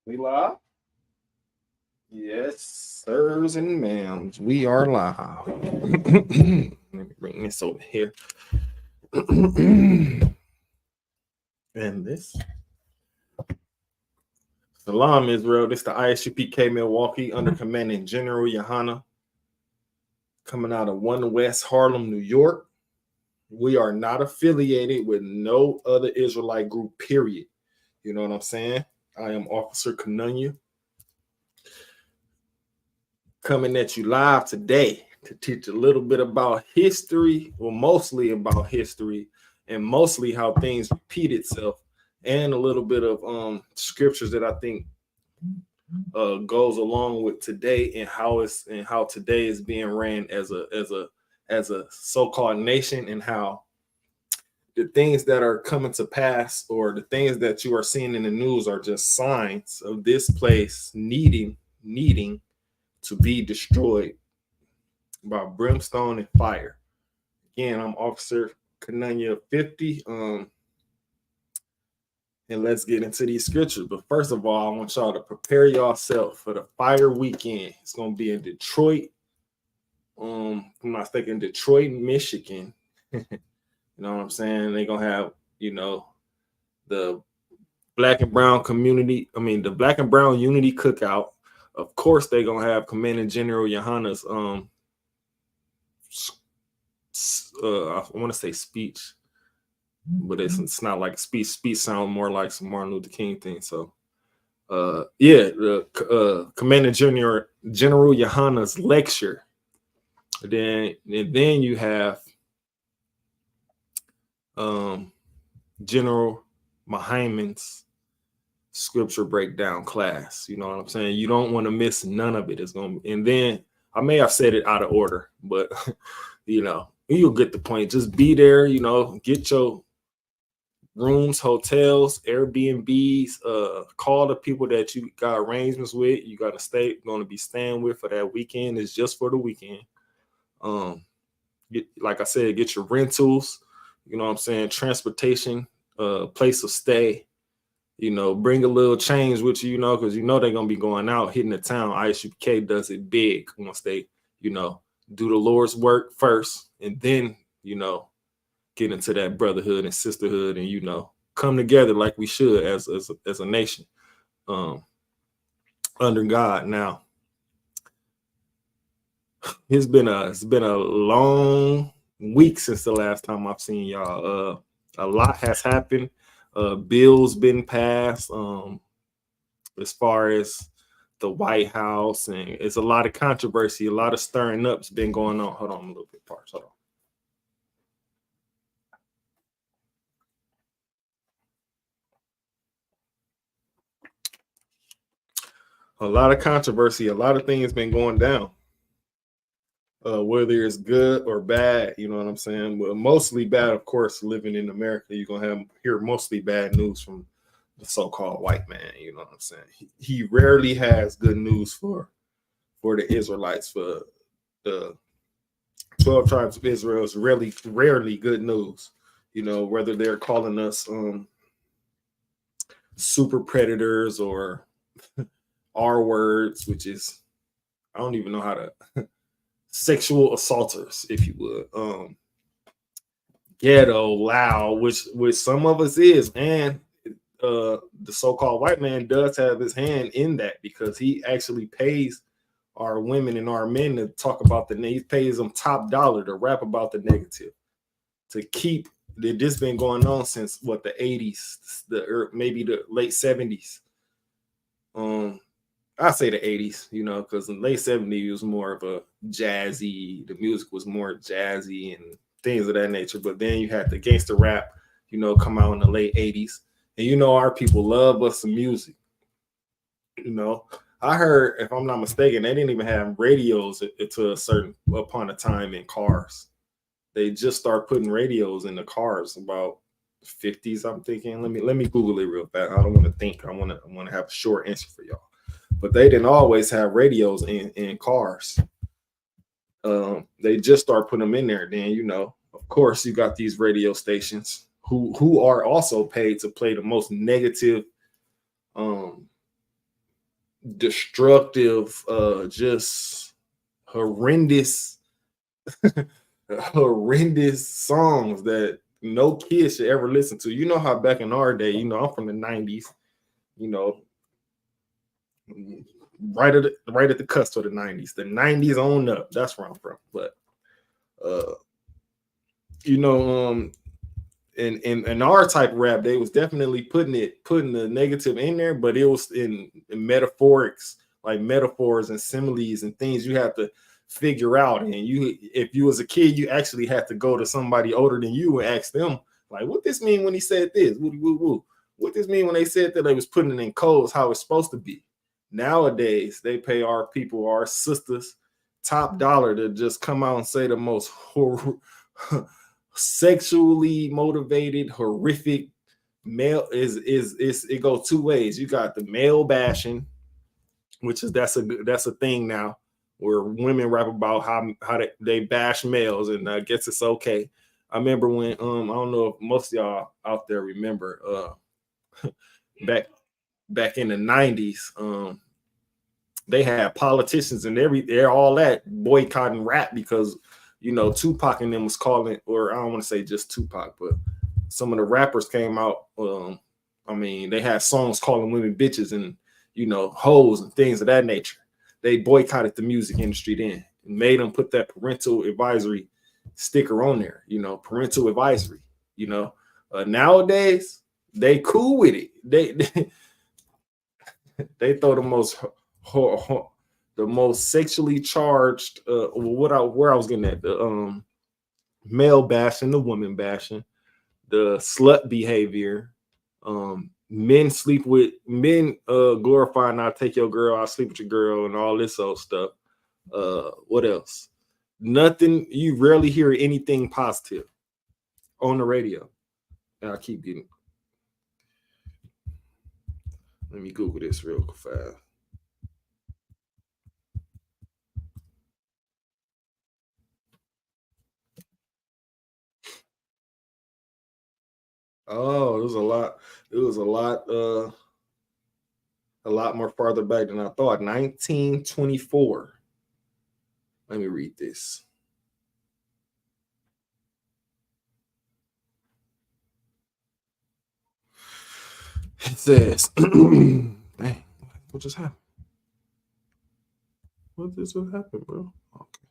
We live? Yes, sirs and ma'ams. We are live. Let me bring this over here. And this. Salam, Israel. This is the Isupk Milwaukee under commanding General Yohana coming out of 1 West Harlem, New York. We are not affiliated with no other Israelite group, period. You know what I'm saying? I am Officer Kanunya, coming at you live today to teach a little bit about history, well, mostly about history, and mostly how things repeat itself, and a little bit of scriptures that I think goes along with today and how today is being ran as a so-called nation, and how the things that are coming to pass or the things that you are seeing in the news are just signs of this place needing to be destroyed by brimstone and fire. Again, I'm Officer Kanunya 50. And let's get into these scriptures. But first of all, I want y'all to prepare yourself for the fire weekend. It's gonna be in Detroit. I'm not thinking Detroit, Michigan. You know what I'm saying? They're gonna have, the black and brown community. I mean, the black and brown unity cookout. Of course, they're gonna have Commanding General Yohana's I want to say speech, but it's not like speech. Speech sound more like some Martin Luther King thing. So, the Commander General Yohana's lecture. And then you have General Mahaiman's scripture breakdown class. You know what I'm saying? You don't want to miss none of it. It's gonna. And then I may have said it out of order, but you'll get the point. Just be there. Get your rooms, hotels, Airbnbs. Call the people that you got arrangements with. You got to going to be staying with for that weekend. It's just for the weekend. Like I said, get your rentals. You know what I'm saying? Transportation, place of stay. Bring a little change with you. Because they're gonna be going out, hitting the town. Isupk does it big once they, do the Lord's work first, and then get into that brotherhood and sisterhood, and come together like we should as a nation, under God. Now, it's been a long week since the last time I've seen y'all. A lot has happened. Bills been passed, as far as the White House, and it's a lot of controversy, a lot of stirring up's been going on. Hold on, I'm a little bit parched. Hold on. A lot of controversy, a lot of things been going down. Whether it's good or bad, you know what I'm saying? Well, mostly bad, of course. Living in America, you're gonna hear mostly bad news from the so-called white man. You know what I'm saying? He rarely has good news for the Israelites. For the 12 tribes of Israel is rarely good news. Whether they're calling us super predators or R words, which is, I don't even know how to sexual assaulters, if you would. Ghetto, loud, which some of us is, and the so-called white man does have his hand in that, because he actually pays our women and our men to talk about he pays them top dollar to rap about the negative, to keep this been going on since the 80s, maybe the late 70s. I say the 80s, because in the late 70s it was more of a jazzy, the music was more jazzy and things of that nature. But then you had the gangster rap, come out in the late 80s. And our people love us some music. I heard, if I'm not mistaken, they didn't even have radios to upon a time in cars. They just start putting radios in the cars about 50s, I'm thinking. Let me Google it real fast. I don't want to think. I want to have a short answer for y'all. But they didn't always have radios in cars. They just start putting them in there. Then, of course, you got these radio stations who are also paid to play the most negative destructive, just horrendous, horrendous songs that no kid should ever listen to. You know how back in our day, I'm from the 90s, you know, right at the cusp of the 90s. The 90s on up. That's where I'm from. But uh, you know, in our type of rap, they was definitely putting the negative in there, but it was in metaphorics, like metaphors and similes and things you have to figure out. And if you was a kid, you actually had to go to somebody older than you and ask them, like, what this mean when he said this? What this mean when they said that they was putting it in codes how it's supposed to be? Nowadays, they pay our people, our sisters, top dollar to just come out and say the most sexually motivated, horrific male is it goes two ways. You got the male bashing, which is that's a thing now, where women rap about how they bash males, and I guess it's okay. I remember when I don't know if most of y'all out there remember back in the 90s, they had politicians and they're all that boycotting rap because Tupac and them was calling, or I don't want to say just Tupac, but some of the rappers came out. They had songs calling women bitches and hoes and things of that nature. They boycotted the music industry then and made them put that parental advisory sticker on there. Parental advisory. Nowadays they cool with it. They throw the most sexually charged where I was getting at, the male bashing, the woman bashing, the slut behavior, men sleep with men, glorifying I'll take your girl, I'll sleep with your girl, and all this old stuff. What else? Nothing. You rarely hear anything positive on the radio. And I keep getting. Let me Google this real fast. Oh, it was a lot. It was a lot more farther back than I thought. 1924. Let me read this. It says, dang, what just happened? What just happened, bro? Okay.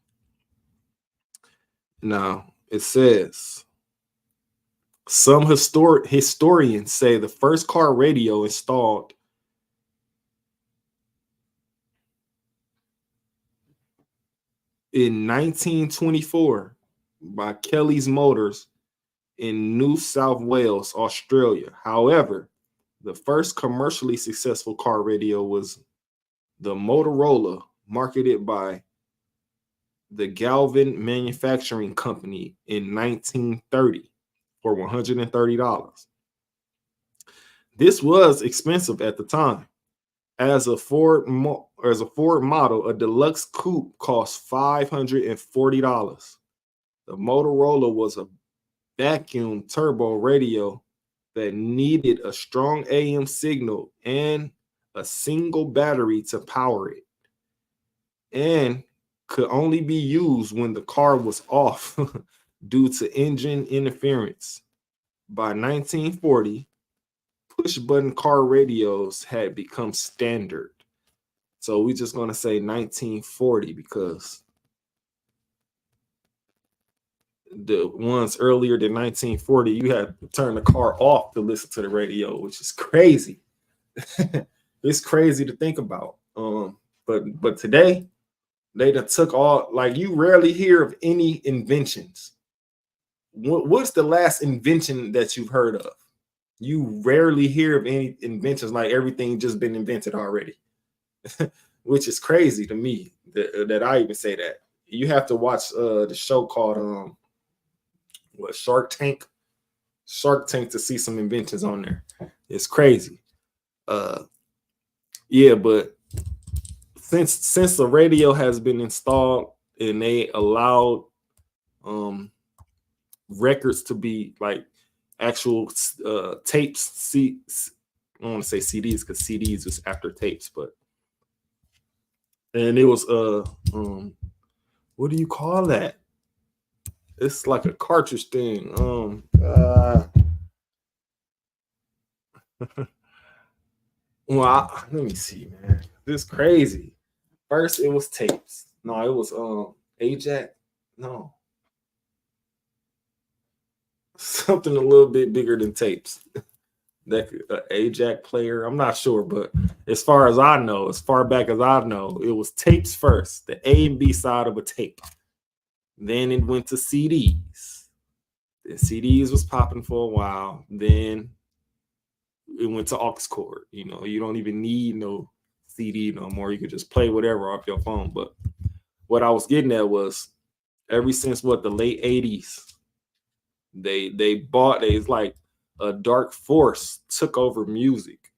Now, it says, some historians say the first car radio installed in 1924 by Kelly's Motors in New South Wales, Australia. However, the first commercially successful car radio was the Motorola, marketed by the Galvin Manufacturing Company in 1930 for $130. This was expensive at the time. As a Ford model, a deluxe coupe cost $540. The Motorola was a vacuum turbo radio that needed a strong AM signal and a single battery to power it, and could only be used when the car was off due to engine interference. By 1940, push button car radios had become standard. So we're just going to say 1940 because the ones earlier than 1940, you had to turn the car off to listen to the radio, which is crazy. It's crazy to think about. But today, they done took all, like, you rarely hear of any inventions. What's the last invention that you've heard of? You rarely hear of any inventions, like everything just been invented already, which is crazy to me that I even say that. You have to watch the show called Shark Tank to see some inventions on there. It's crazy. Yeah, but since the radio has been installed and they allowed records to be like actual tapes, I don't want to say CDs because CDs is after tapes, but and it was what do you call that? It's like a cartridge thing. Let me see, man. This crazy. First, it was tapes. No, it was Ajax. No, something a little bit bigger than tapes. That Ajax player. I'm not sure, but as far as I know, as far back as I know, it was tapes first, the A and B side of a tape. Then it went to CDs. The CDs was popping for a while. Then it went to aux cord. You know, you don't even need no CD no more. You could just play whatever off your phone. But what I was getting at was ever since what the late 80s, it's like a dark force took over music.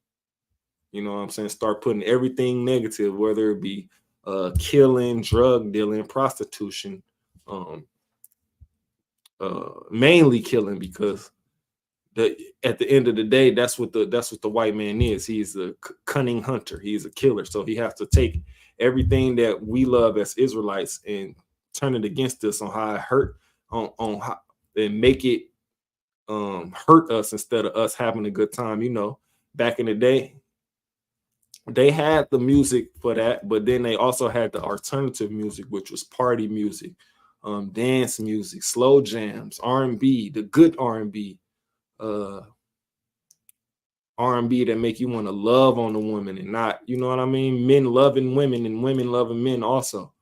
You know what I'm saying? Start putting everything negative, whether it be killing, drug dealing, prostitution, mainly killing, because at the end of the day, that's what the white man is. He's a cunning hunter. He's a killer. So he has to take everything that we love as Israelites and turn it against us on how it hurt, on how, and make it hurt us instead of us having a good time. You know, back in the day, they had the music for that, but then they also had the alternative music, which was party music, dance music, slow jams, R&B, the good R&B, R&B that make you want to love on the woman and not, you know what I mean? Men loving women and women loving men also.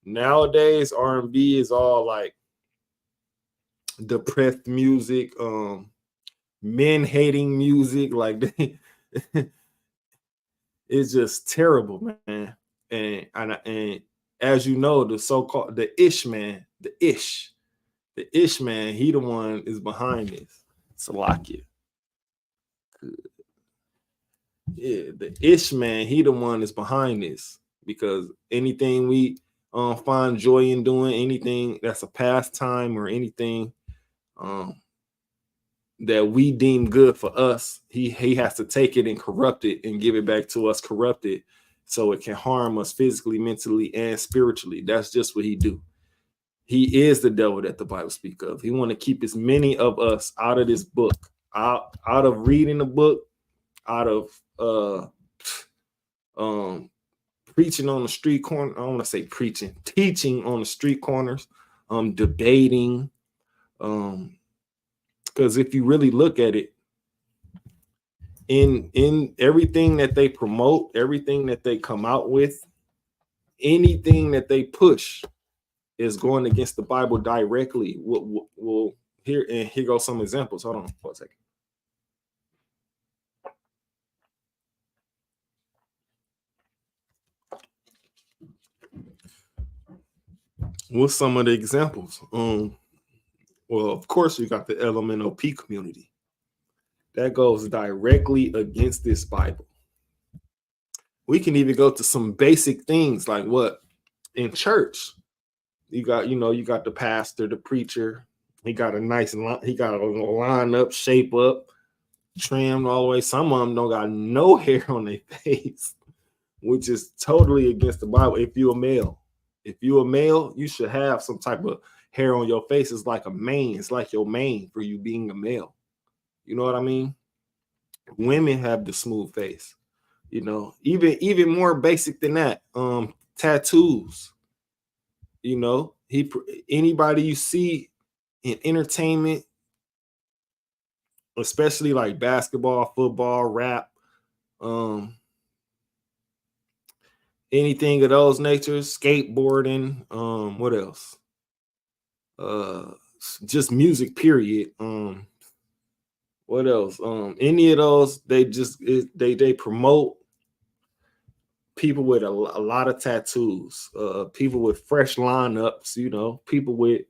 Nowadays, R&B is all like depressed music, men hating music, like they, it's just terrible, man. And as you know, the so-called the ish man, the ish man, he the one is behind this. Salakia. Yeah, the ish man, he the one is behind this, because anything we find joy in doing, anything that's a pastime or anything that we deem good for us, he has to take it and corrupt it and give it back to us corrupted, so it can harm us physically, mentally, and spiritually. That's just what he do. He is the devil that the Bible speak of. He want to keep as many of us out of this book, out of reading the book, out of preaching on the street corner. I don't want to say preaching, teaching on the street corners, debating. Because if you really look at it, in everything that they promote, everything that they come out with, anything that they push is going against the Bible directly. We'll here goes some examples. Hold on for a second. What's some of the examples? Well, of course, we got the LMNOP community. That goes directly against this Bible. We can even go to some basic things like what in church. You got the pastor, the preacher. He got a line up, shape up, trimmed all the way. Some of them don't got no hair on their face, which is totally against the Bible. If you're a male, you should have some type of hair on your face. It's like a mane. It's like your mane for you being a male. You know what I mean? Women have the smooth face. You know, even more basic than that. Tattoos. You know, anybody you see in entertainment, especially like basketball, football, rap, anything of those natures, skateboarding, what else? Just music, period. What else? Any of those, they promote people with a lot of tattoos, people with fresh lineups, you know, people with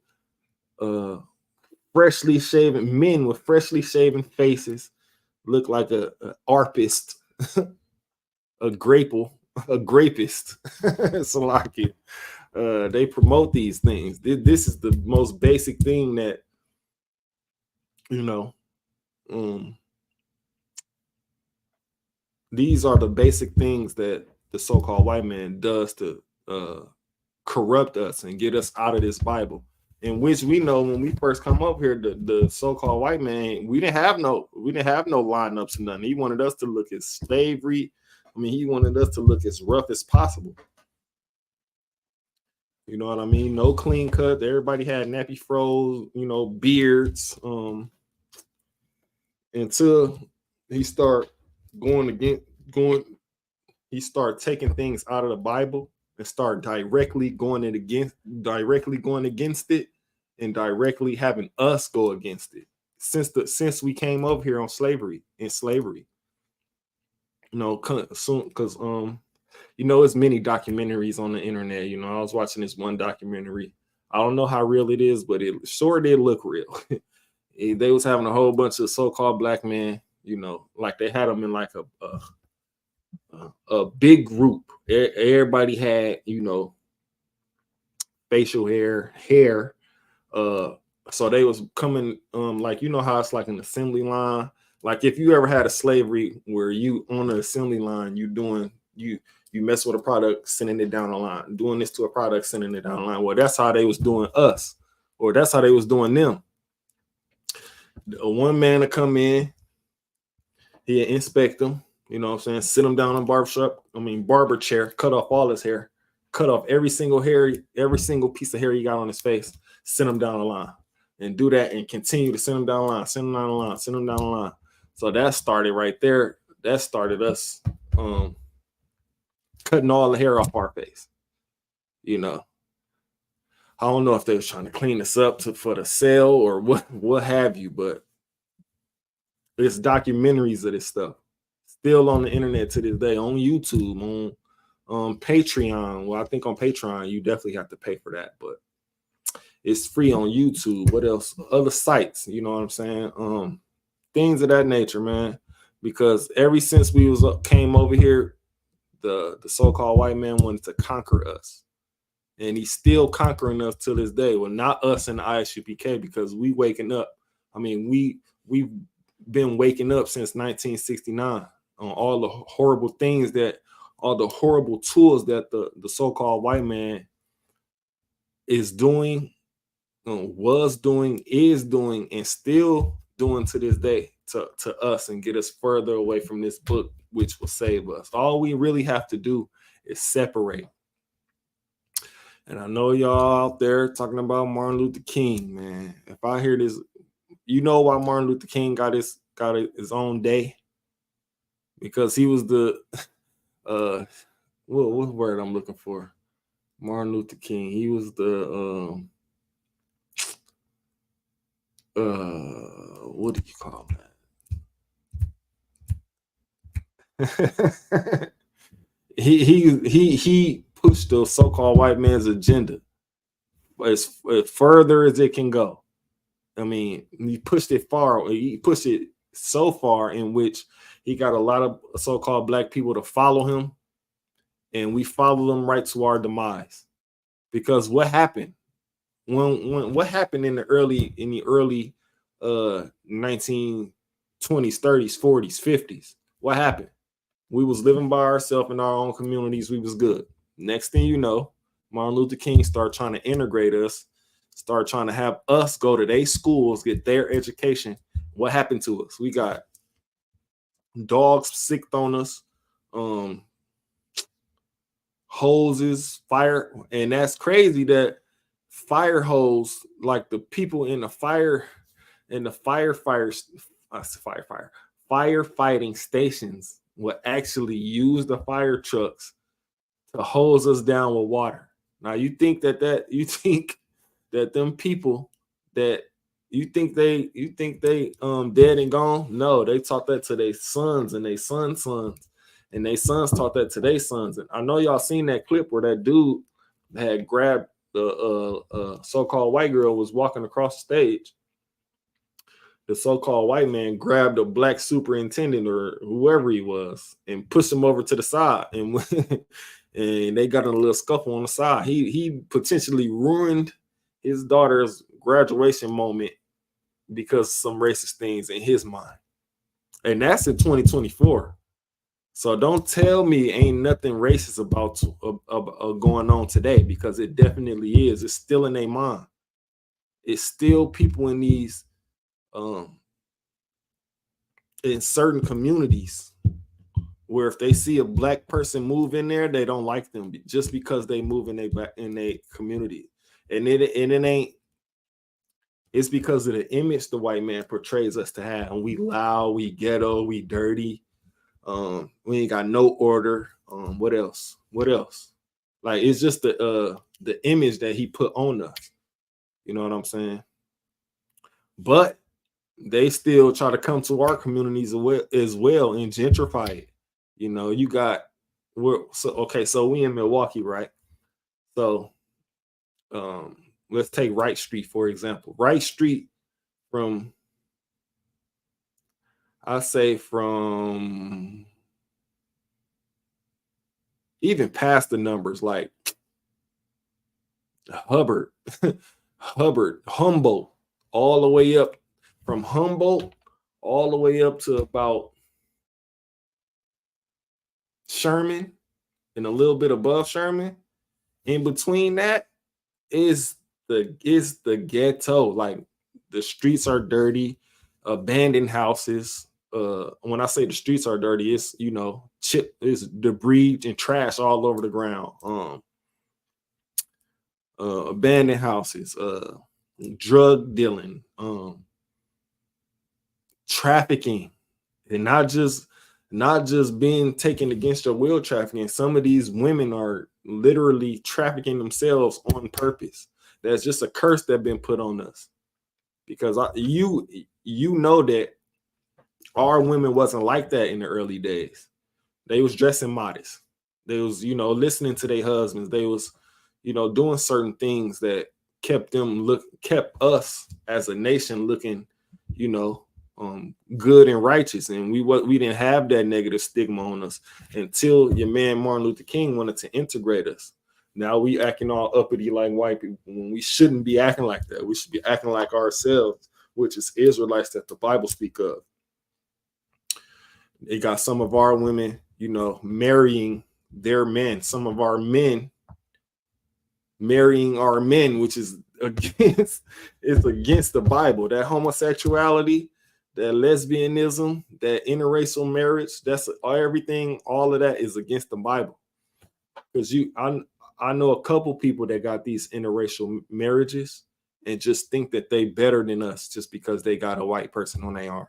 freshly shaven men with freshly shaven faces, look like a arpist, a grapist. Salaki. They promote these things. This is the most basic thing that, you know, these are the basic things that the so-called white man does to corrupt us and get us out of this Bible. In which we know when we first come up here, the so-called white man, we didn't have no lineups or nothing. He wanted us to look at slavery. I mean, he wanted us to look as rough as possible. You know what I mean? No clean cut. Everybody had nappy froze, beards. Until he start he start taking things out of the Bible and start directly going against it, and directly having us go against it. Since we came over here in slavery, because it's many documentaries on the internet. I was watching this one documentary. I don't know how real it is, but it sure did look real. They was having a whole bunch of so-called black men, like they had them in like a big group. Everybody had, facial hair. So they was coming, like, how it's like an assembly line. Like if you ever had a slavery where you on the assembly line, you mess with a product, sending it down the line, doing this to a product, sending it down the line. Well, that's how they was doing us, or that's how they was doing them. One man to come in, he'd inspect them, sit him down on barber chair, cut off all his hair, cut off every single piece of hair he got on his face, send him down the line, and do that and continue to send him down the line, send him down the line, send him down the line. So that started right there. That started us cutting all the hair off our face. I don't know if they was trying to clean this up for the sale or what have you, but it's documentaries of this stuff still on the internet to this day, on YouTube, on Patreon. Well, I think on Patreon you definitely have to pay for that, but it's free on YouTube. What else? Other sites, you know what I'm saying? Things of that nature, man. Because ever since we came over here, the so-called white man wanted to conquer us. And he's still conquering us to this day. Well, not us in the Isupk, because we waking up. I mean, we've been waking up since 1969 on all the horrible things all the horrible tools that the so-called white man is doing, was doing, is doing, and still doing to this day to us, and get us further away from this book, which will save us. All we really have to do is separate. And I know y'all out there talking about Martin Luther King, man. If I hear this, why Martin Luther King got his own day? Because he was the what word I'm looking for? Martin Luther King. He was the what do you call that? he pushed the so-called white man's agenda as further as it can go. I mean, he pushed it far. He pushed it so far in which he got a lot of so-called black people to follow him, and we follow them right to our demise. Because what happened what happened in the early 1920s, 30s, 40s, 50s? What happened? We was living by ourselves in our own communities. We was good. Next thing you know, Martin Luther King started trying to integrate us, start trying to have us go to their schools, get their education. What happened to us? We got dogs sicked on us, hoses, fire, and that's crazy that fire hose, like the people in the firefighting stations would actually use the fire trucks to hose us down with water. Now you think that them people that you think they dead and gone? No, they taught that to their sons and their sons' sons, and their sons taught that to their sons. And I know y'all seen that clip where that dude had grabbed the so-called white girl, was walking across the stage. The so-called white man grabbed a black superintendent or whoever he was and pushed him over to the side, and and they got in a little scuffle on the side. He potentially ruined his daughter's graduation moment because of some racist things in his mind. And that's in 2024. So don't tell me ain't nothing racist about going on today, because it definitely is. It's still in their mind. It's still people in these um in certain communities where if they see a black person move in there, they don't like them just because they move in their community. And it ain't, it's because of the image the white man portrays us to have. And we loud, we ghetto, we dirty, we ain't got no order. What else? What else? Like, it's just the image that he put on us. You know what I'm saying? But they still try to come to our communities as well and gentrify it. You know, you got, so we in Milwaukee, right? So let's take Wright Street for example. Wright Street, from, I say, from even past the numbers, like Hubbard, Humboldt, all the way up, from Humboldt all the way up to about Sherman and a little bit above Sherman. In between that is the ghetto. Like, the streets are dirty, abandoned houses. When I say the streets are dirty, it's, it's debris and trash all over the ground. Abandoned houses, drug dealing, trafficking, and not just being taken against your will trafficking. Some of these women are literally trafficking themselves on purpose. That's just a curse that's been put on us, because you know that our women wasn't like that in the early days. They was dressing modest. They was, listening to their husbands. They was, doing certain things that kept us as a nation looking, good and righteous. And we didn't have that negative stigma on us until your man Martin Luther King wanted to integrate us. Now we acting all uppity like white people when we shouldn't be acting like that. We should be acting like ourselves, which is Israelites that the Bible speak of. They got some of our women, marrying their men. Some of our men marrying our men, which is against the Bible. That homosexuality, that lesbianism, that interracial marriage, that's everything. All of that is against the Bible. Because I know a couple people that got these interracial marriages and just think that they better than us just because they got a white person on their arm.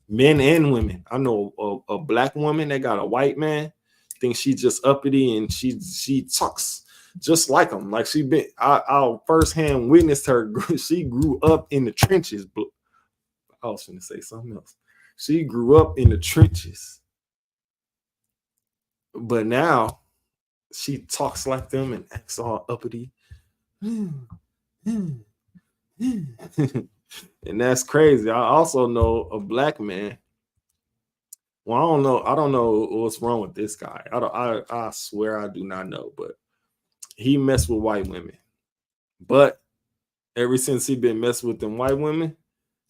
Men and women. I know a black woman that got a white man, thinks she just uppity and she talks just like him. Like I firsthand witnessed her. She grew up in the trenches. I was going to say something else. She grew up in the trenches, but now she talks like them and acts all uppity. And that's crazy. I also know a black man. Well, I don't know what's wrong with this guy. I swear I do not know, but he messed with white women. But ever since he been messing with them white women,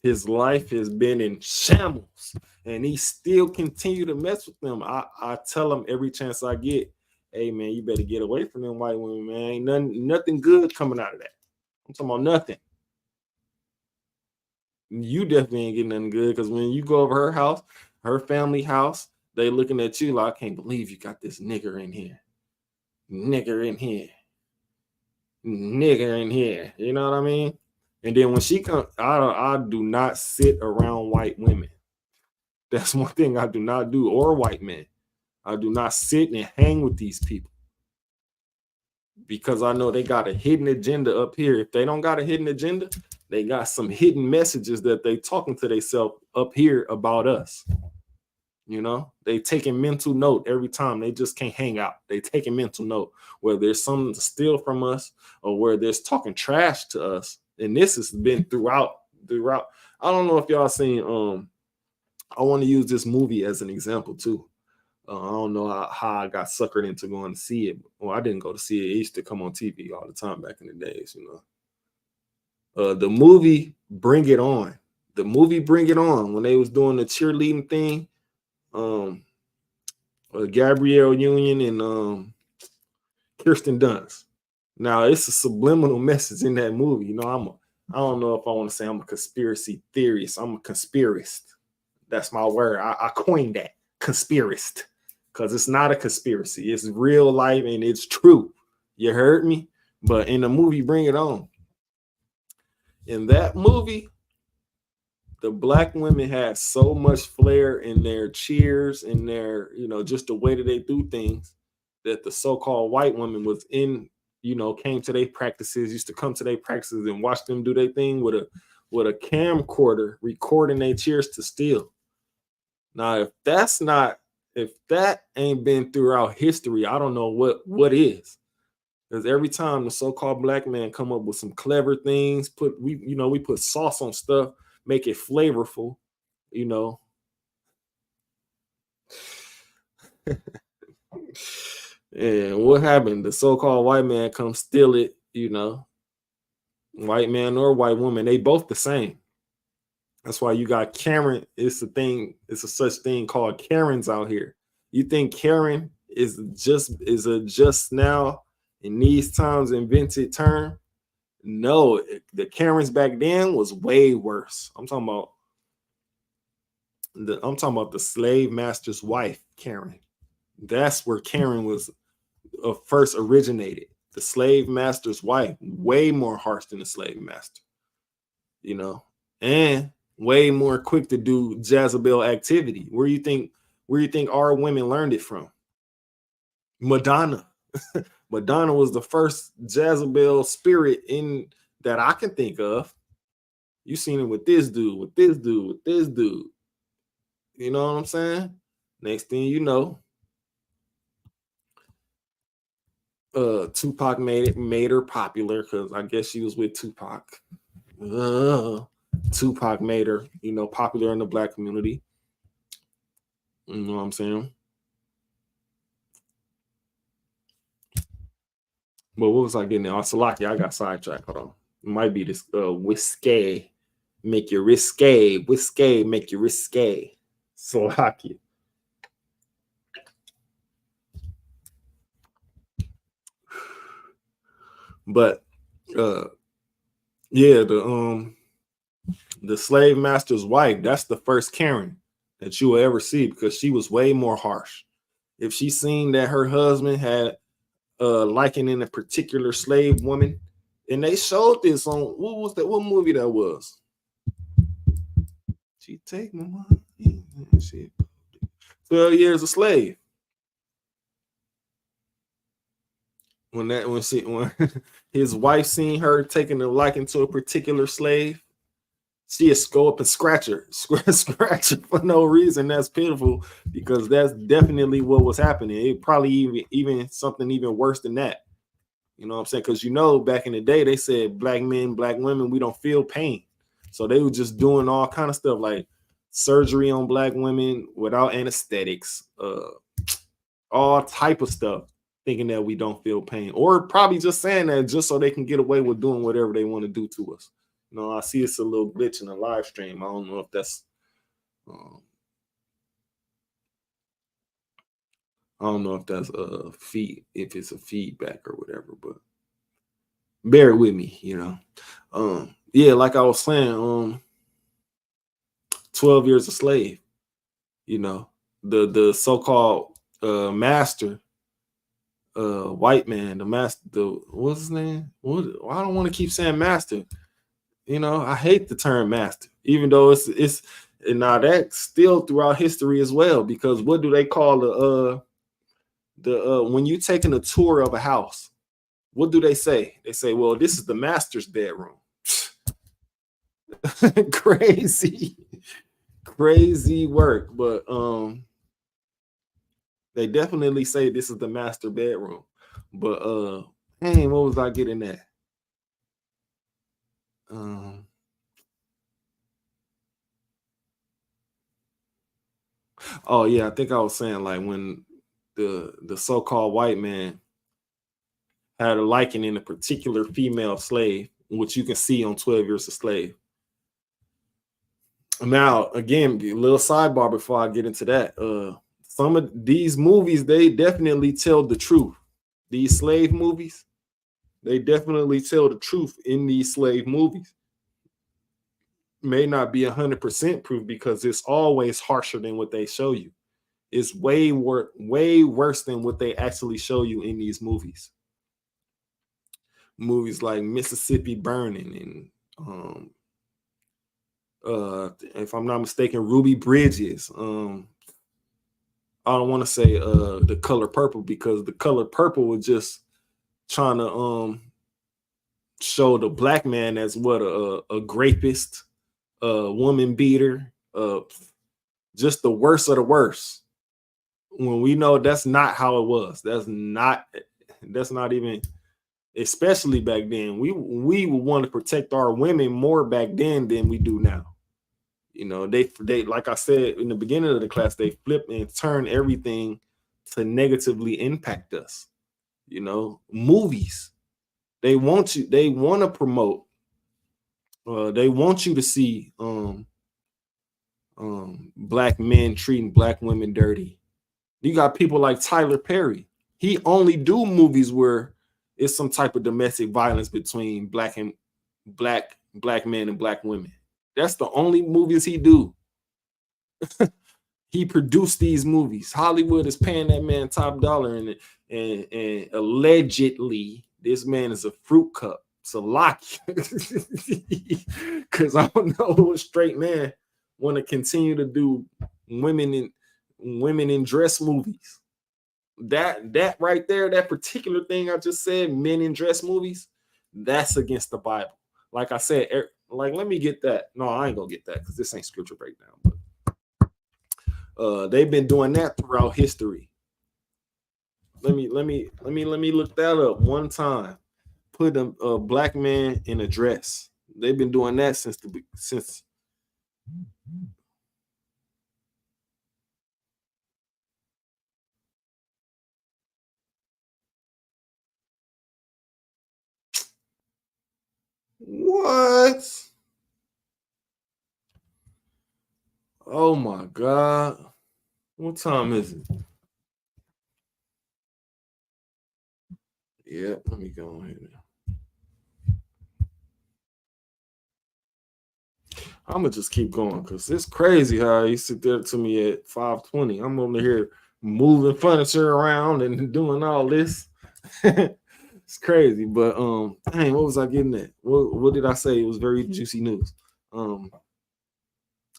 his life has been in shambles, and he still continue to mess with them. I tell him every chance I get, hey man, you better get away from them white women, man. Ain't nothing good coming out of that. I'm talking about nothing. You definitely ain't getting nothing good, because when you go over her house, her family house, they looking at you like, I can't believe you got this nigger in here. Nigger in here. Nigger in here. You know what I mean? And then when she comes, I do not sit around white women. That's one thing I do not do, or white men. I do not sit and hang with these people, because I know they got a hidden agenda up here. If they don't got a hidden agenda, they got some hidden messages that they talking to themselves up here about us. They taking mental note every time. They just can't hang out. They taking mental note where there's something to steal from us, or where there's talking trash to us. And this has been throughout. I don't know if y'all seen. I want to use this movie as an example too. I don't know how I got suckered into going to see it. Well, I didn't go to see it. It used to come on TV all the time back in the days. The movie Bring It On. The movie Bring It On, when they was doing the cheerleading thing. Gabrielle Union and Kirsten Dunst. Now it's a subliminal message in that movie. You know, I don't know if I want to say I'm a conspiracy theorist. I'm a conspiracist. That's my word. I coined that, conspiracist, because it's not a conspiracy. It's real life and it's true. You heard me? But in the movie, Bring It On, in that movie, the black women had so much flair in their cheers and their, you know, just the way that they do things, that the so-called white woman was in, you know, came to their practices, used to come to their practices and watch them do their thing with a camcorder recording their cheers to still. Now, if that ain't been throughout history, I don't know what is. Because every time the so-called black man come up with some clever things, we put sauce on stuff, make it flavorful, you know. And what happened? The so-called white man come steal it, you know. White man or white woman, they both the same. That's why you got Karen. It's a such thing called Karens out here. You think Karen is a just now in these times invented term? No, the Karens back then was way worse. I'm talking about the slave master's wife, Karen. That's where Karen was first originated. The slave master's wife, way more harsh than the slave master, you know, and way more quick to do Jezebel activity. Where you think our women learned it from? Madonna. Madonna was the first Jezebel spirit in that I can think of. You seen it with this dude, with this dude, with this dude. You know what I'm saying? Next thing you know, Tupac made her popular because I guess she was with Tupac. Tupac made her, you know, popular in the black community. You know what I'm saying? But what was I getting at? Salaki, I got sidetracked. Hold on. It might be this whiskey. Make you risque. Whiskey, make you risque. Salaki. But yeah, the slave master's wife, that's the first Karen that you will ever see, because she was way more harsh. If she seen that her husband had liking in a particular slave woman, and they showed this on what movie that was? She take my money. She 12 Years a Slave. When his wife seen her taking a liking to a particular slave, she just go up and scratch her for no reason. That's pitiful, because that's definitely what was happening. It probably even something even worse than that. You know what I'm saying? Because, you know, back in the day, they said black men, black women, we don't feel pain. So they were just doing all kind of stuff like surgery on black women without anesthetics, all type of stuff, thinking that we don't feel pain, or probably just saying that just so they can get away with doing whatever they want to do to us. You know, I see it's a little glitch in the live stream. I don't know if that's a feed, if it's a feedback or whatever, but bear with me, you know. Yeah, like I was saying, 12 Years a Slave, you know, the so-called master, white man, the master, what's his name? I don't want to keep saying master. You know, I hate the term master, even though it's and now that's still throughout history as well, because what do they call the when you taking a tour of a house, what do they say? They say, well, this is the master's bedroom. crazy work. But they definitely say this is the master bedroom. But what was I getting at? Oh yeah, I think I was saying, like, when the so-called white man had a liking in a particular female slave, which you can see on 12 Years a Slave. Now, again, a little sidebar before I get into that. some of these movies, they definitely tell the truth. These slave movies, they definitely tell the truth in these slave movies. May not be 100% proof because it's always harsher than what they show you. It's way worse than what they actually show you in these movies. Movies like Mississippi Burning and if I'm not mistaken, Ruby Bridges. I don't want to say The Color Purple, because The Color Purple was just trying to show the black man as what a rapist, a woman beater, just the worst of the worst. When we know that's not how it was. That's not even, especially back then. We would want to protect our women more back then than we do now. You know, they like I said in the beginning of the class, they flip and turn everything to negatively impact us. You know, movies, they want to promote, they want you to see black men treating black women dirty. You got people like Tyler Perry. He only do movies where it's some type of domestic violence between black men and black women. That's the only movies he do. He produced these movies. Hollywood is paying that man top dollar, and allegedly this man is a fruit cup. It's a lock. Because I don't know what straight man want to continue to do women in dress movies. That right there, that particular thing I just said, men in dress movies, that's against the Bible. Like I said, like, let me get that. No, I ain't gonna get that because this ain't scripture breakdown. But they've been doing that throughout history. Let me look that up one time. Put a black man in a dress. They've been doing that since. What? Oh my God. What time is it? Yeah, let me go on here now. I'm gonna just keep going because it's crazy how you sit there to me at 5:20. I'm over here moving furniture around and doing all this. It's crazy, but dang, what was I getting at? What did I say? It was very juicy news.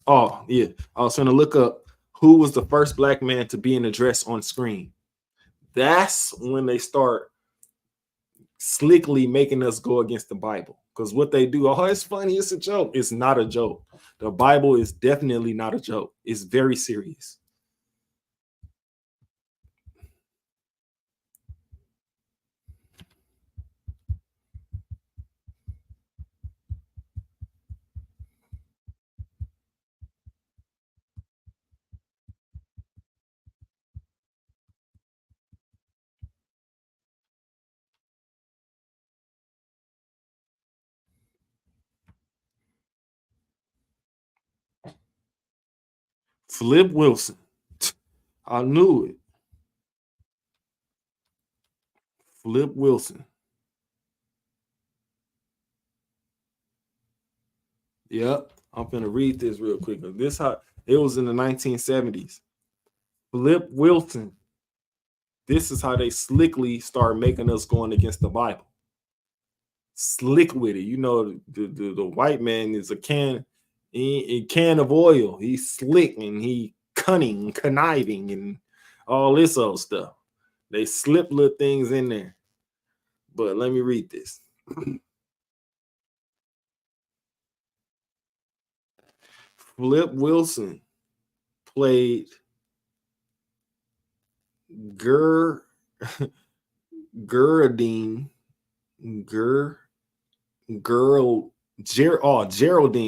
Oh yeah, I was trying to look up who was the first black man to be in a dress on screen. That's when they start slickly making us go against the Bible. Because what they do, oh, it's funny, it's a joke. It's not a joke. The Bible is definitely not a joke. It's very serious. Flip Wilson. I knew it. Flip Wilson. Yep. I'm gonna read this real quick. This how it was in the 1970s. Flip Wilson. This is how they slickly start making us going against the Bible. Slick with it. You know, the white man is a can of oil. He's slick and he cunning, conniving, and all this old stuff. They slip little things in there. But let me read this. Flip Wilson played Geraldine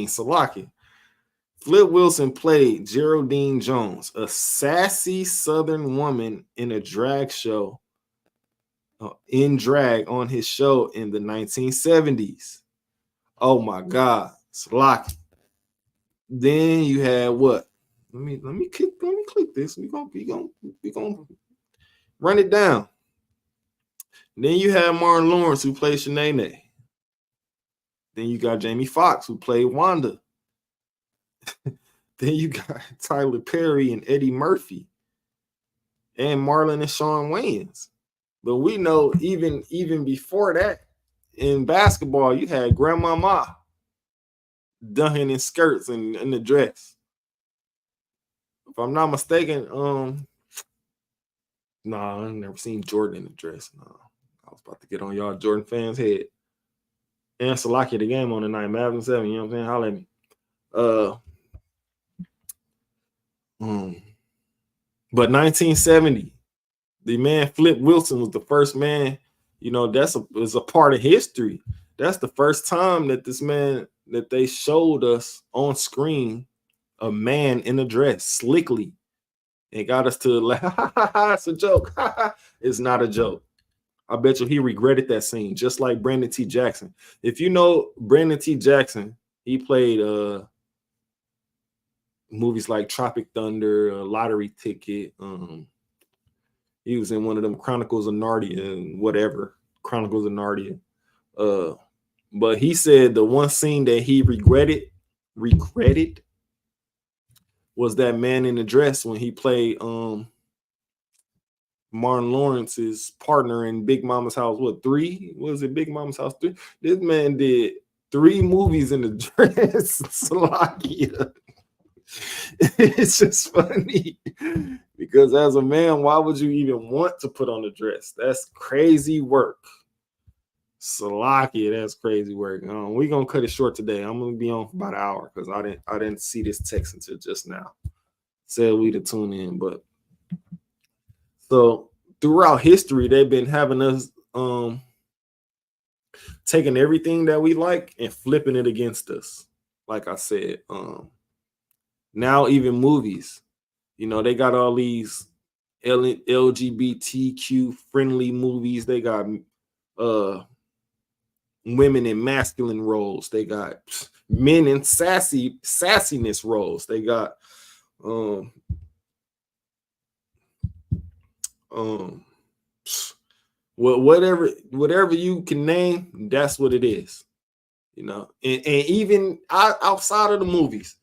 Salaki. Flip Wilson played Geraldine Jones, a sassy Southern woman in a drag show, in drag on his show in the 1970s. Oh my God, Salaki. Then you had what? let me click this. We gonna run it down. Then you have Martin Lawrence who plays Shanae. Then you got Jamie Foxx who played Wanda. Then you got Tyler Perry and Eddie Murphy and Marlon and Sean Wayans. But we know even before that, in basketball, you had Grandmama Dunham in skirts and in the dress. If I'm not mistaken, no, I've never seen Jordan in the dress. No, I was about to get on y'all Jordan fans' head. And Salaki the game on the night, Madden 7, you know what I'm saying? Holla at me. But 1970, the man Flip Wilson was the first man. You know, was a part of history. That's the first time that that they showed us on screen a man in a dress slickly. It got us to laugh. It's a joke. It's not a joke. I bet you he regretted that scene, just like Brandon T. Jackson. If you know Brandon T. Jackson, he played movies like Tropic Thunder, Lottery Ticket. He was in one of them Chronicles of Narnia and whatever, Chronicles of Narnia. But he said the one scene that he regretted was that man in the dress when he played Martin Lawrence's partner in Big Mama's House. What, 3? Was it Big Mama's House 3? This man did 3 movies in the dress. Slovakia. It's just funny because as a man, why would you even want to put on a dress? That's crazy work. Salakia, that's crazy work. We're gonna cut it short today. I'm gonna be on for about an hour because I didn't see this text until just now. Said we to tune in, but so throughout history, they've been having us taking everything that we like and flipping it against us. Like I said, now even movies, you know, they got all these LGBTQ friendly movies. They got women in masculine roles. They got men in sassiness roles. They got whatever you can name, that's what it is. You know, and even outside of the movies,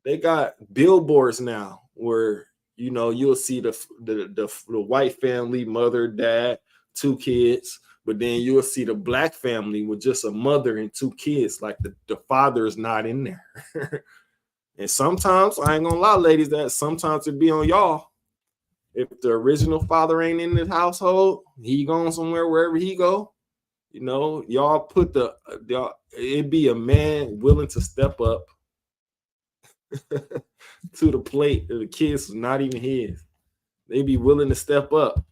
they got billboards now where you know you'll see the white family, mother, dad, 2 kids, but then you'll see the black family with just a mother and 2 kids, like the father is not in there. And sometimes, I ain't gonna lie, ladies, that sometimes it be on y'all. If the original father ain't in the household, he going somewhere wherever he go. You know, y'all put it'd be a man willing to step up to the plate. The kids not even his. They be willing to step up,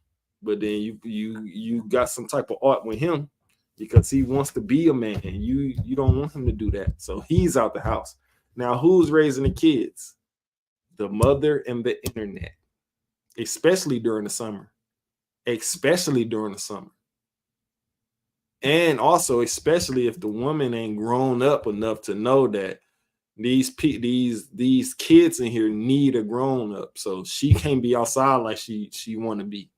but then you got some type of art with him because he wants to be a man. You don't want him to do that, so he's out the house. Now, who's raising the kids? The mother and the internet, especially during the summer. Especially during the summer. And also, especially if the woman ain't grown up enough to know that these kids in here need a grown up, so she can't be outside like she want to be.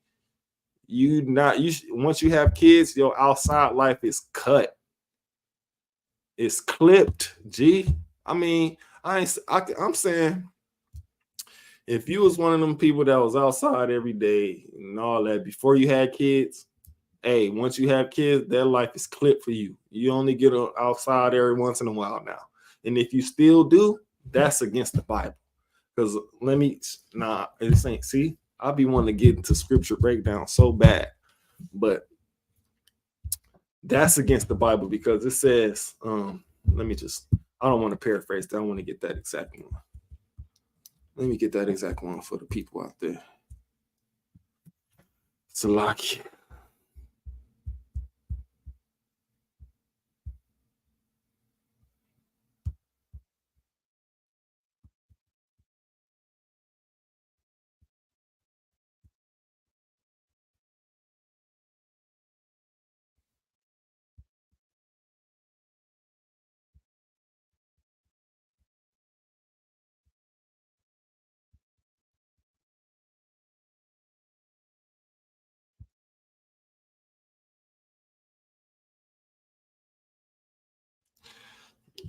Once you have kids, your outside life is cut. It's clipped. I mean, I'm saying, if you was one of them people that was outside every day and all that before you had kids, hey, once you have kids, that life is clipped for you. You only get outside every once in a while now. And if you still do, that's against the Bible. Because this ain't, see, I'll be wanting to get into scripture breakdown so bad. But that's against the Bible because it says, I don't want to paraphrase that. I want to get that exact one. Let me get that exact one for the people out there. Salaki.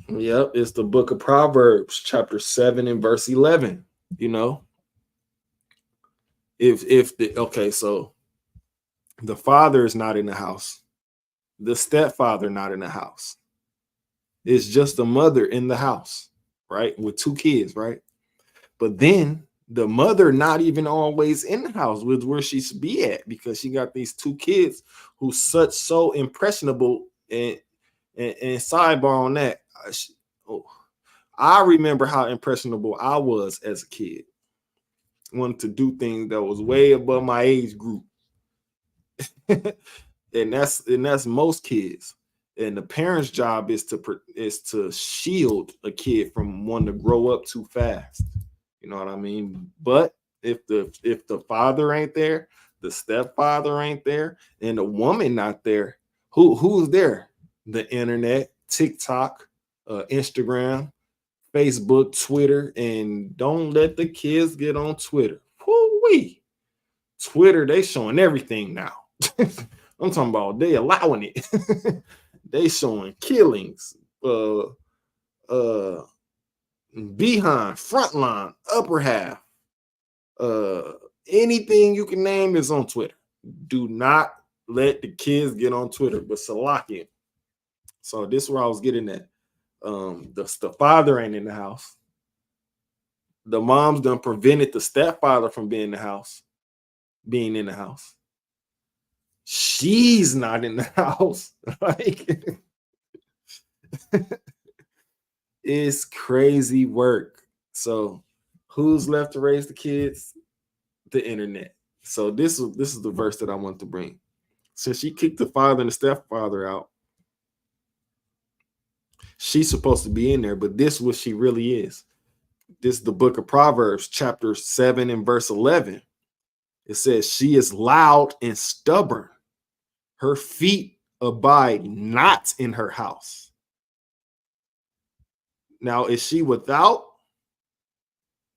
Yep, it's the book of Proverbs, chapter 7 and verse 11. You know, if the okay, so the father is not in the house, the stepfather not in the house. It's just the mother in the house, right? With two kids, right? But then the mother not even always in the house with where she should be at because she got these two kids who such so impressionable and sidebar on that. Oh, I remember how impressionable I was as a kid. Wanted to do things that was way above my age group. and that's most kids. And the parents' job is to shield a kid from wanting to grow up too fast. You know what I mean? But if the father ain't there, the stepfather ain't there, and the woman not there, who's there? The internet, TikTok, Instagram, Facebook, Twitter, and don't let the kids get on Twitter. Whoo-wee. Twitter, they showing everything now. I'm talking about they allowing it. They showing killings, behind, front line, upper half, anything you can name is on Twitter. Do not let the kids get on Twitter, but Salakia. So this is where I was getting at. The father ain't in the house. The mom's done prevented the stepfather from being in the house. She's not in the house. Like it's crazy work. So who's left to raise the kids? The internet. So this is the verse that I want to bring. Since she kicked the father and the stepfather out, she's supposed to be in there, but this is what she really is. This is the book of Proverbs, chapter 7 and verse 11. It says, she is loud and stubborn. Her feet abide not in her house. Now is she without?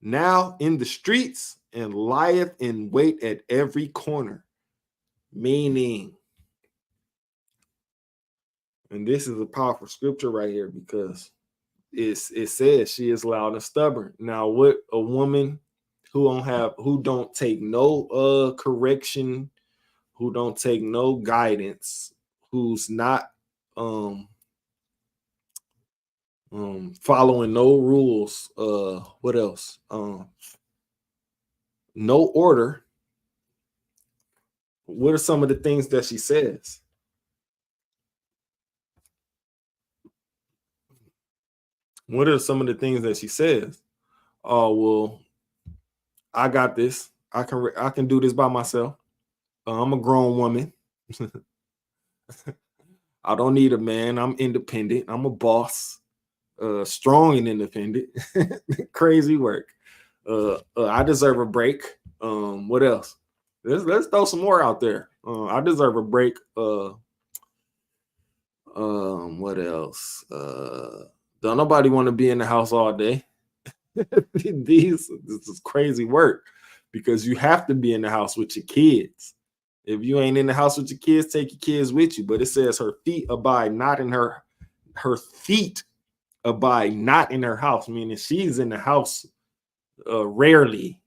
Now in the streets, and lieth in wait at every corner. Meaning, and this is a powerful scripture right here because it says she is loud and stubborn. Now, what a woman who don't take no correction, who don't take no guidance, who's not following no rules, what else? No order. What are some of the things that she says? What are some of the things that she says? Oh, well, I got this. I can do this by myself. I'm a grown woman. I don't need a man. I'm independent. I'm a boss. Strong and independent. Crazy work. I deserve a break. What else? Let's throw some more out there. I deserve a break. What else? Don't nobody want to be in the house all day. This is crazy work because you have to be in the house with your kids. If you ain't in the house with your kids, take your kids with you. But it says her feet abide not in her feet abide not in her house, meaning she's in the house rarely.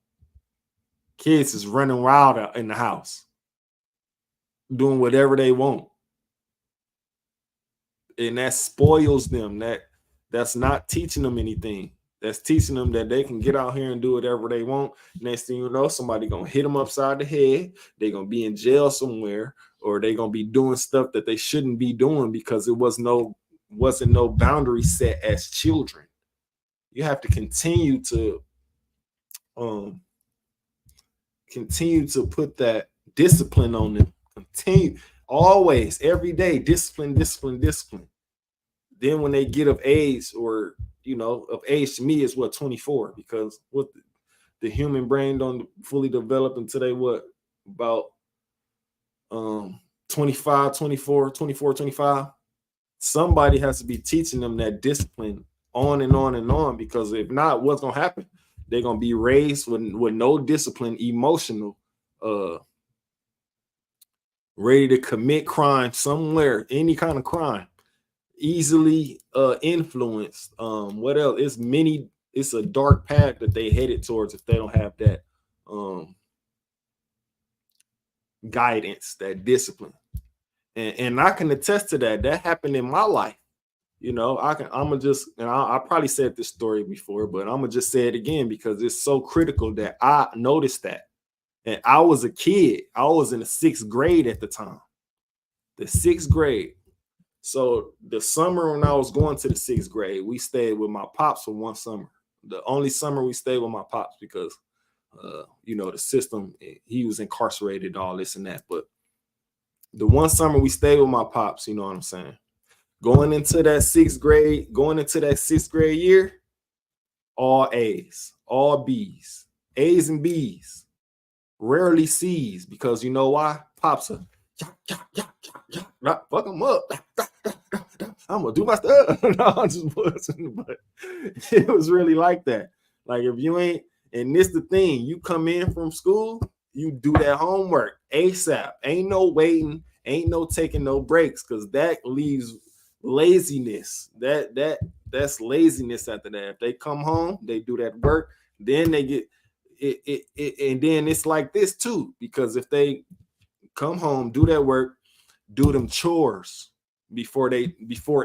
Kids is running wild out in the house, doing whatever they want. And that spoils them. That's not teaching them anything. That's teaching them that they can get out here and do whatever they want. Next thing you know, somebody gonna hit them upside the head. They're gonna be in jail somewhere, or they're gonna be doing stuff that they shouldn't be doing because it wasn't no boundary set as children. You have to continue to put that discipline on them. Continue always, every day, discipline. Then when they get of age, or of age to me is what, 24, because what the human brain don't fully develop until they about 25, 24, 25. Somebody has to be teaching them that discipline on and on and on, because if not, what's gonna happen? They're gonna be raised with no discipline, emotional, ready to commit crime somewhere, any kind of crime. easily influenced. What else? It's a dark path that they headed towards if they don't have that guidance, that discipline. And I can attest to that. That happened in my life. I'm gonna just, and I probably said this story before, but I'm gonna just say it again because it's so critical that I noticed that. And I was a kid. I was in the 6th grade at the time. The 6th grade. So the summer when I was going to the 6th grade, we stayed with my pops for one summer. The only summer we stayed with my pops because, the system, he was incarcerated, all this and that. But the one summer we stayed with my pops, you know what I'm saying? Going into that 6th grade year, all A's, all B's, A's and B's, rarely C's, because you know why? Pops are, fuck them up. I'm gonna do my stuff. No, I'm just buzzing, but it was really like that. Like if you ain't, and this the thing, you come in from school, you do that homework ASAP. Ain't no waiting, ain't no taking no breaks, because that leaves laziness. That's laziness after that. If they come home, they do that work, then they get it, and then it's like this too, because if they come home, do that work, do them chores before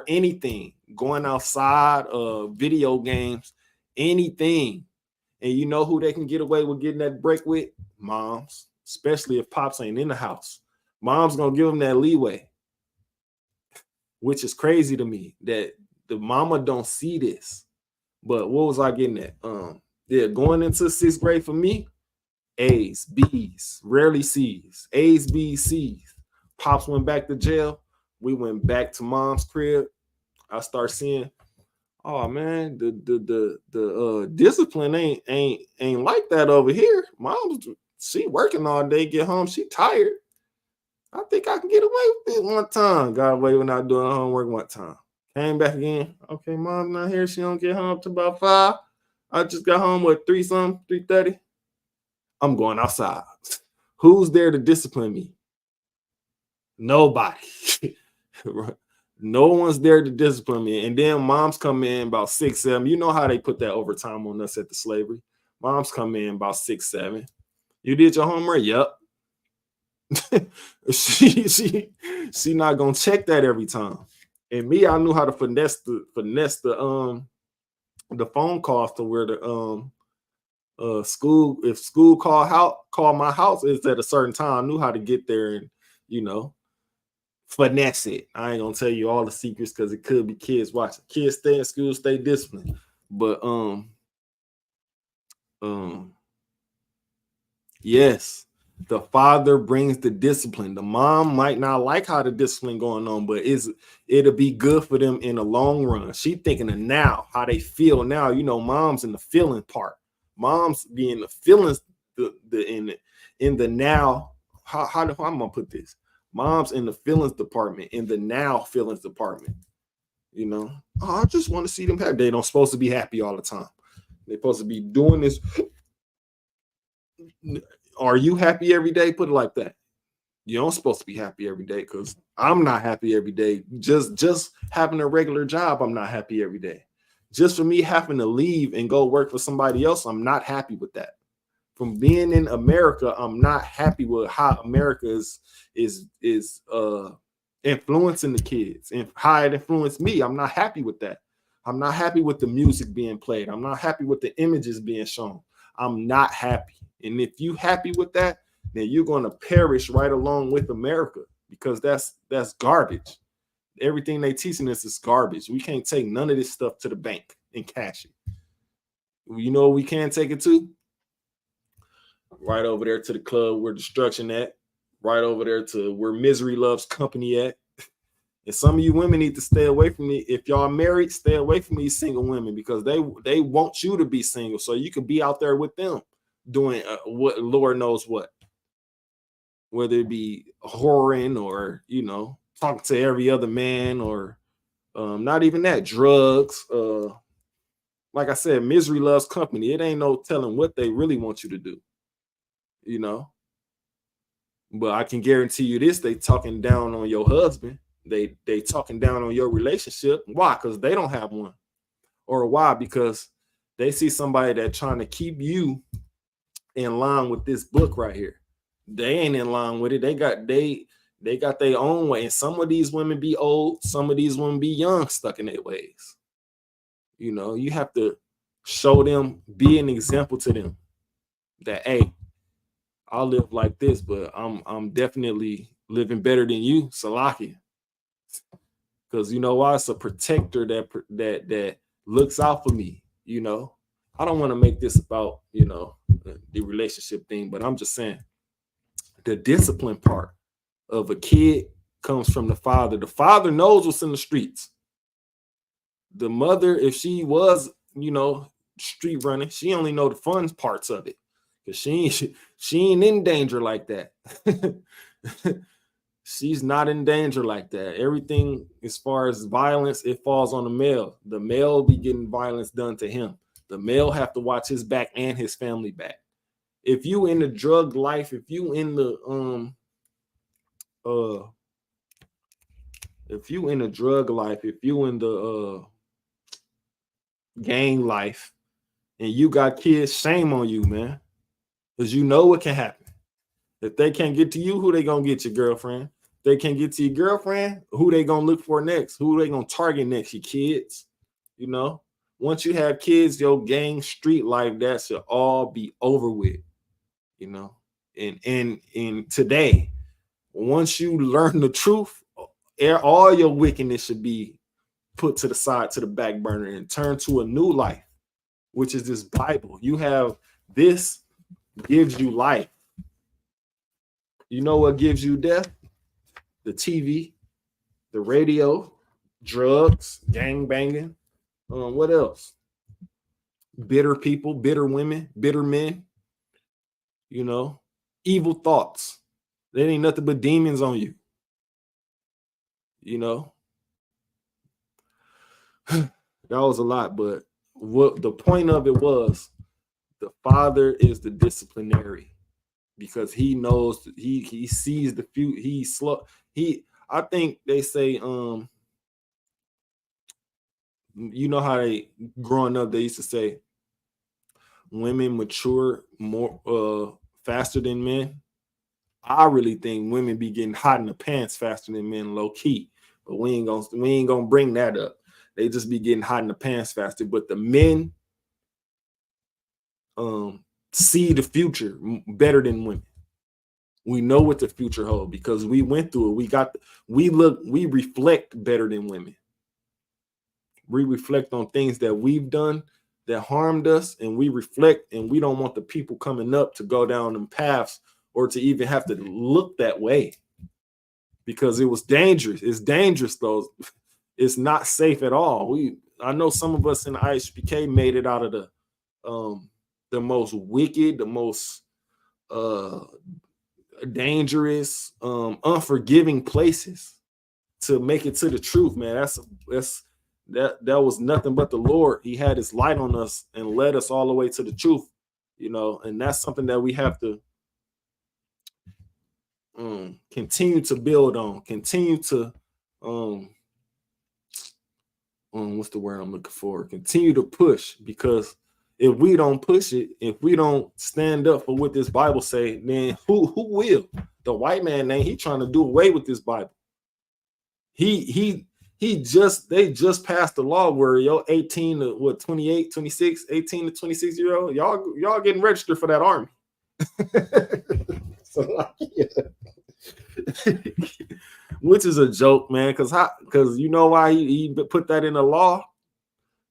anything, going outside, video games, anything. And you know who they can get away with getting that break with? Moms, especially if pops ain't in the house. Mom's gonna give them that leeway, which is crazy to me that the mama don't see this. But what was I getting at? Going into 6th grade for me, A's, B's, rarely C's, A's, B's, C's. Pops went back to jail. We went back to mom's crib. I start seeing, oh man, the discipline ain't like that over here. Mom's, she working all day, get home, she tired. I think I can get away with it one time. Got away with not doing homework one time. Came back again. Okay, mom's not here. She don't get home till about 5. I just got home at 3:30. I'm going outside. Who's there to discipline me? Nobody. No one's there to discipline me. And then moms come in about 6, 7. You know how they put that overtime on us at the slavery. Moms come in about 6, 7. You did your homework? Yep. she not gonna check that every time. And me, I knew how to finesse the phone calls to where the school, if school call my house is at a certain time, I knew how to get there and finesse it. I ain't gonna tell you all the secrets because it could be kids watching. Kids stay in school, stay disciplined. But yes, the father brings the discipline. The mom might not like how the discipline going on, but it'll be good for them in the long run. She thinking of now, how they feel now. Mom's in the feeling part. Moms be in the feelings, in the now. How am I gonna put this? Mom's in the feelings department, in the now feelings department. Oh, I just want to see them happy. They don't supposed to be happy all the time. They're supposed to be doing this. Are you happy every day? Put it like that. You don't supposed to be happy every day, because I'm not happy every day. Just having a regular job, I'm not happy every day. Just for me having to leave and go work for somebody else, I'm not happy with that. From being in America, I'm not happy with how America is influencing the kids and how it influenced me. I'm not happy with that. I'm not happy with the music being played. I'm not happy with the images being shown. I'm not happy. And if you happy with that, then you're going to perish right along with America, because that's garbage. Everything they teaching us is garbage. We can't take none of this stuff to the bank and cash it. You know we can't take it to? Right over there to the club where destruction at. Right over there to where misery loves company at. And some of you women need to stay away from me. If y'all married, stay away from these single women, because they want you to be single so you can be out there with them doing what Lord knows what. Whether it be whoring or, talking to every other man, or not even that, drugs. Like I said, misery loves company. It ain't no telling what they really want you to do. But I can guarantee you this, they talking down on your husband. they talking down on your relationship. Why? Because they don't have one. Or why? Because they see somebody that trying to keep you in line with this book right here. They ain't in line with it. They got their own way. And some of these women be old, some of these women be young, stuck in their ways. You know, you have to show them, be an example to them that, hey, I'll live like this, but I'm definitely living better than you, Salaki. Because you know why? It's a protector that looks out for me. You know, I don't want to make this about, you know, the relationship thing, but I'm just saying the discipline part of a kid comes from the father. The father knows what's in the streets. The mother, if she was, you know, street running, she only know the fun parts of it, because she ain't in danger like that. She's not in danger like that. Everything as far as violence, it falls on the male. The male be getting violence done to him. The male have to watch his back and his family back. If you in the drug life, if you in the if you in the drug life, if you in the gang life, and you got kids, shame on you, man. Because you know what can happen. If they can't get to you, who they gonna get? Your girlfriend. If they can't get to your girlfriend, who they gonna look for next? Who they gonna target next? Your kids. You know, once you have kids, your gang street life, that should all be over with. You know, and today, once you learn the truth, all your wickedness should be put to the side, to the back burner, and turn to a new life, which is this Bible. You have this, gives you life. You know what gives you death? The TV, the radio, drugs, gang banging. What else? Bitter people, bitter women, bitter men. You know, evil thoughts. There ain't nothing but demons on you. You know, that was a lot, but what the point of it was, the father is the disciplinary, because he knows, he sees the future. He's slow. I think they say, you know how they, growing up, they used to say women mature more faster than men. I really think women be getting hot in the pants faster than men, low key. But we ain't gonna bring that up. They just be getting hot in the pants faster. But the men see the future better than women. We know what the future holds because we went through it. We reflect better than women. We reflect on things that we've done that harmed us, and we reflect, and we don't want the people coming up to go down them paths or to even have to look that way, because it was dangerous. It's dangerous though. It's not safe at all. I know some of us in the Isupk made it out of the most wicked, the most dangerous, unforgiving places to make it to the truth, man. That was nothing but the Lord. He had his light on us and led us all the way to the truth, you know, and that's something that we have to continue to build on, continue to what's the word I'm looking for? Continue to push, because if we don't push it, if we don't stand up for what this Bible say, then who will? The white man, he trying to do away with this Bible. They just passed the law where 18 to 28, 26, 18 to 26 year old, y'all getting registered for that army. So, yeah. Which is a joke, man, because you know why he put that in the law?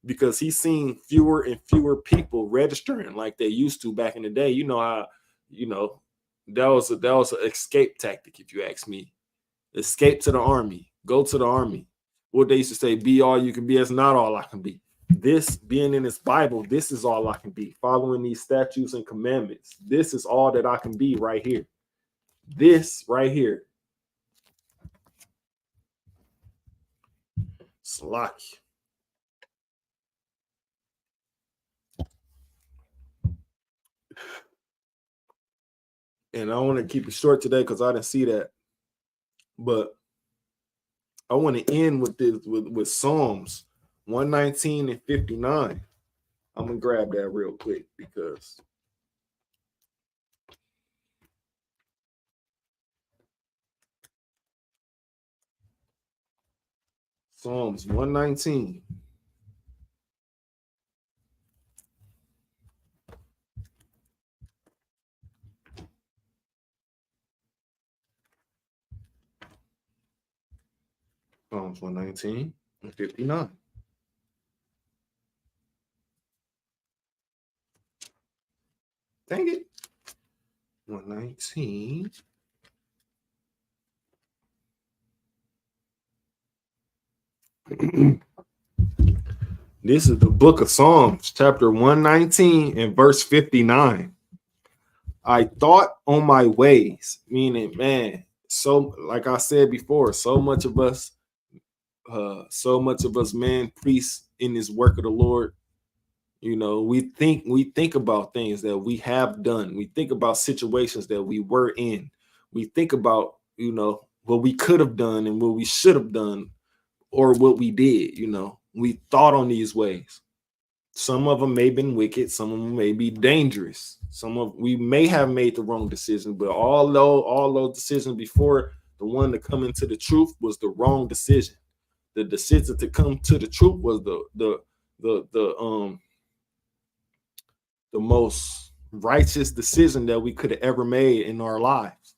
Because he's seen fewer and fewer people registering like they used to back in the day. You know how, that was an escape tactic, if you ask me. Escape to the army, go to the army. What they used to say, be all you can be. That's not all I can be. This, being in this Bible, this is all I can be. Following these statutes and commandments, this is all that I can be right here. This right here. Slack. And I want to keep it short today because I didn't see that. But I want to end with this with Psalms 119 and 59. I'm gonna grab that real quick because Psalms 119. Psalms 119 and 59. Dang it. 119. This is the book of Psalms, chapter 119 and verse 59. I thought on my ways, meaning, man, so like I said before, so much of us, man, priests in this work of the Lord, you know, we think about things that we have done. We think about situations that we were in. We think about, you know, what we could have done and what we should have done or what we did, you know. We thought on these ways. Some of them may have been wicked, some of them may be dangerous. We may have made the wrong decision, but all those decisions before the one to come into the truth was the wrong decision. The decision to come to the truth was the most righteous decision that we could have ever made in our lives.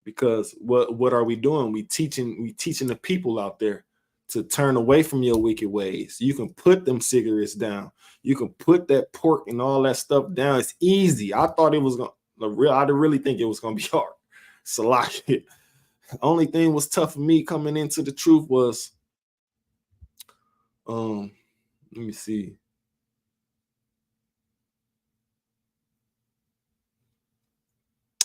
Because what are we doing? We teaching the people out there to turn away from your wicked ways. You can put them cigarettes down. You can put that pork and all that stuff down. It's easy. I thought it was I didn't really think it was gonna be hard. So like it. Only thing was tough for me coming into the truth was let me see.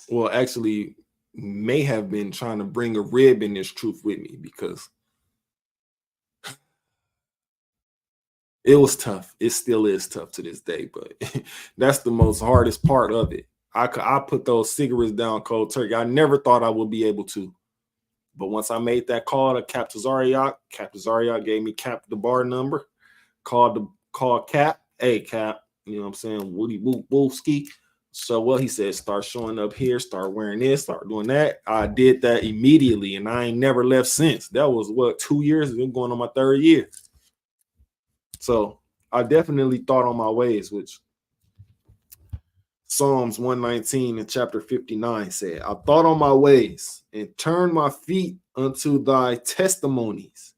Well, actually, may have been trying to bring a rib in this truth with me because it was tough. It still is tough to this day, but that's the most hardest part of it. I put those cigarettes down cold turkey. I never thought I would be able to. But once I made that call to Captain Zariak gave me the bar number, called Cap. Hey, Cap, you know what I'm saying? Woody Woolski. So what he said, start showing up here, start wearing this, start doing that. I did that immediately, and I ain't never left since. That was what, 2 years? Been going on my 3rd year. So I definitely thought on my ways, which Psalms 119 and chapter 59 said, I thought on my ways and turned my feet unto thy testimonies.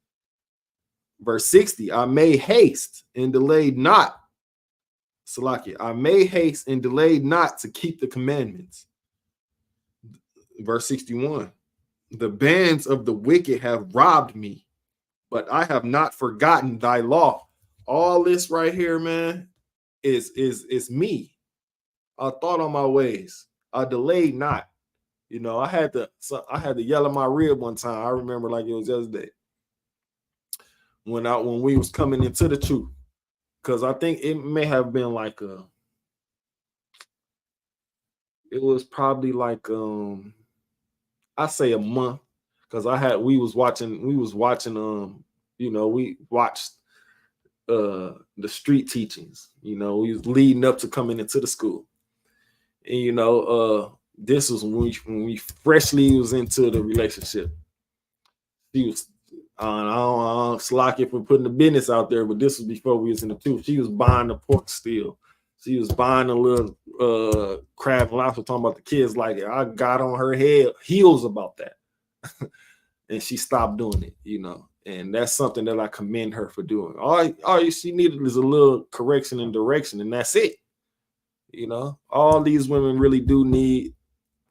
Verse 60, I made haste and delayed not. Salakia, I made haste and delayed not to keep the commandments. Verse 61, the bands of the wicked have robbed me, but I have not forgotten thy law. All this right here, man, is me. I thought on my ways. I delayed not. You know, I had to yell at my rib one time. I remember like it was yesterday. When we was coming into the truth. Because I think it may have been like it was probably like I say a month, because we watched the street teachings. You know, we was leading up to coming into the school. And you know, this was when we freshly was into the relationship. She was I don't slack it for putting the business out there, but this was before we was in the truth. She was buying the pork still. She was buying a little crab and lobster, talking about the kids. Like, I got on her heels about that. And she stopped doing it, you know. And that's something that I commend her for doing. All she needed is a little correction and direction, and that's it. You know, all these women really do need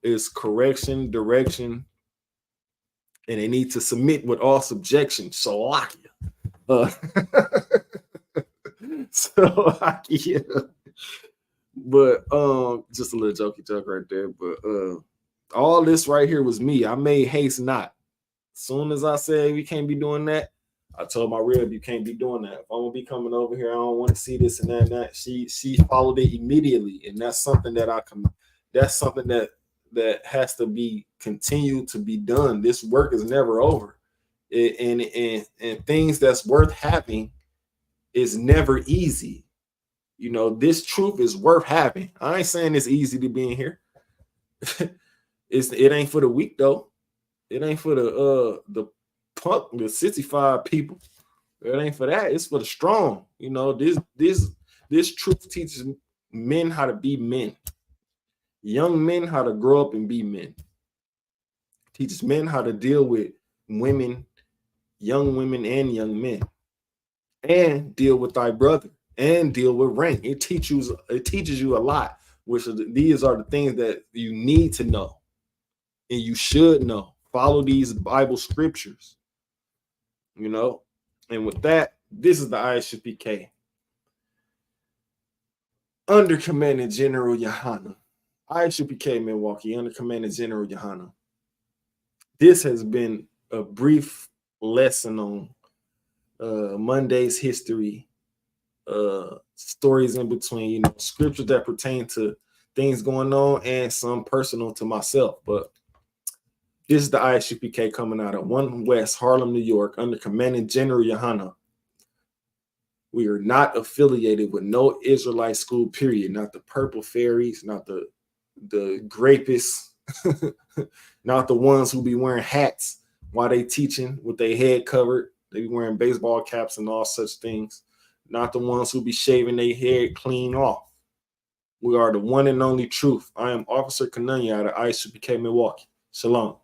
is correction, direction, and they need to submit with all subjection. Salakia. Salakia. But just a little jokey joke right there. But all this right here was me. I made haste not. As soon as I said we can't be doing that, I told my rib, you can't be doing that. If I'm gonna be coming over here, I don't want to see this and that and that. She followed it immediately, and that's something that that has to be continued to be done. This work is never over. And things that's worth having is never easy. You know, this truth is worth having. I ain't saying it's easy to be in here. It ain't for the weak though. It ain't for the 65 people. It ain't for that. It's for the strong. You know, this truth teaches men how to be men. Young men how to grow up and be men. Teaches men how to deal with women, young women and young men, and deal with thy brother and deal with rank. It teaches you a lot, these are the things that you need to know and you should know. Follow these Bible scriptures, you know. And with that, this is the Isupk under Commanding General Yohana. Isupk Milwaukee under Commanding General Yohana. This has been a brief lesson on Monday's history, stories in between, you know, scriptures that pertain to things going on and some personal to myself. But this is the Isupk coming out of 1 West Harlem, New York, under Commanding General Yohana. We are not affiliated with no Israelite school, period. Not the purple fairies, not the grapists, not the ones who be wearing hats while they teaching with their head covered. They be wearing baseball caps and all such things. Not the ones who be shaving their hair clean off. We are the one and only truth. I am Officer Kananya out of Isupk Milwaukee. Shalom.